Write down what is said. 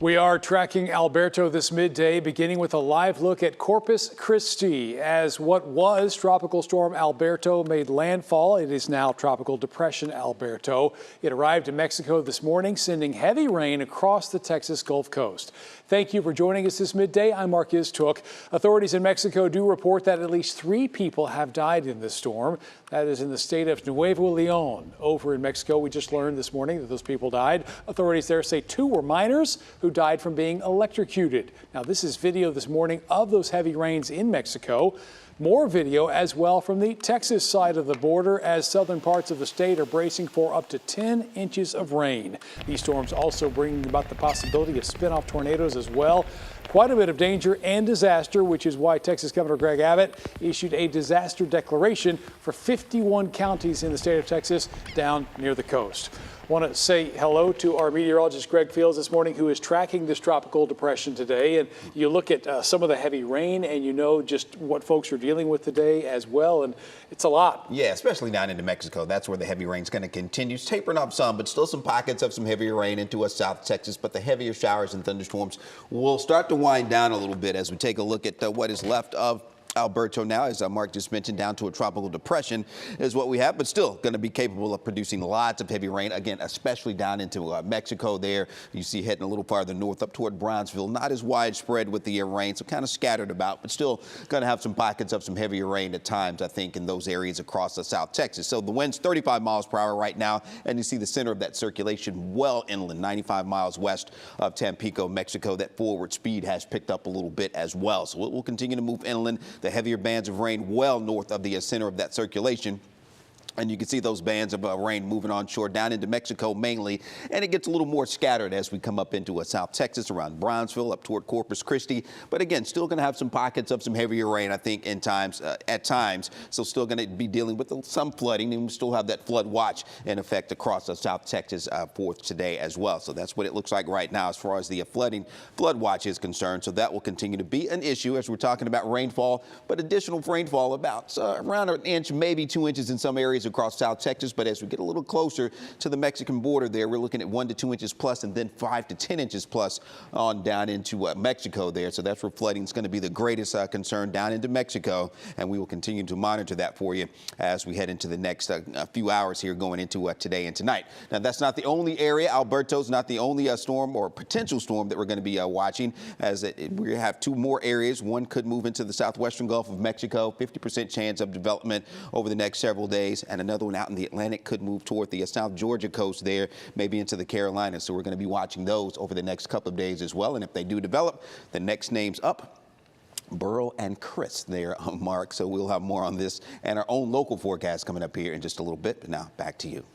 We are tracking Alberto this midday, beginning with a live look at Corpus Christi as what was Tropical Storm Alberto made landfall. It is now Tropical Depression Alberto. It arrived in Mexico this morning, sending heavy rain across the Texas Gulf Coast. Thank you for joining us this midday. I'm Mark Istook. Authorities in Mexico do report that at least 3 people have died in this storm. That is in the state of Nuevo León. Over in Mexico, we just learned this morning that those people died. Authorities there say 2 were minors who died from being electrocuted. Now, this is video this morning of those heavy rains in Mexico. More video as well from the Texas side of the border as southern parts of the state are bracing for up to 10 inches of rain. These storms also bringing about the possibility of spin-off tornadoes as well. Quite a bit of danger and disaster, which is why Texas Governor Greg Abbott issued a disaster declaration for 51 counties in the state of Texas down near the coast. Want to say hello to our meteorologist Greg Fields this morning, who is tracking this tropical depression today. And you look at some of the heavy rain and you know just what folks are dealing with today as well. And it's a lot. Yeah, especially down into Mexico. That's where the heavy rain is going to continue. It's tapering off some, but still some pockets of some heavier rain into South Texas. But the heavier showers and thunderstorms will start to wind down a little bit as we take a look at what is left of Alberto now, as Mark just mentioned, down to a tropical depression is what we have, but still going to be capable of producing lots of heavy rain, again, especially down into Mexico there. You see heading a little farther north up toward Brownsville. Not as widespread with the rain, so kind of scattered about, but still going to have some pockets of some heavier rain at times, I think, in those areas across South Texas. So the wind's 35 miles per hour right now, and you see the center of that circulation well inland, 95 miles west of Tampico, Mexico. That forward speed has picked up a little bit as well, so it will continue to move inland. The heavier bands of rain well north of the center of that circulation. And you can see those bands of rain moving onshore down into Mexico mainly. And it gets a little more scattered as we come up into South Texas around Brownsville up toward Corpus Christi. But again, still going to have some pockets of some heavier rain, I think, at times. So still going to be dealing with some flooding, and we still have that flood watch in effect across South Texas for today as well. So that's what it looks like right now as far as the flood watch is concerned. So that will continue to be an issue as we're talking about rainfall, but additional rainfall about around 1 inch, maybe 2 inches in some areas across South Texas. But as we get a little closer to the Mexican border there, we're looking at 1 to 2 inches plus, and then 5 to 10 inches plus on down into Mexico there. So that's where flooding is going to be the greatest concern down into Mexico, and we will continue to monitor that for you as we head into the next few hours here going into today and tonight. Now, that's not the only area. Alberto's not the only storm or potential storm that we're going to be watching, as we have 2 more areas. One could move into the southwestern Gulf of Mexico, 50% chance of development over the next several days, and another one out in the Atlantic could move toward the South Georgia coast there, maybe into the Carolinas. So we're going to be watching those over the next couple of days as well. And if they do develop, the next names up, Burrow and Chris there, Mark. So we'll have more on this and our own local forecast coming up here in just a little bit. But now back to you.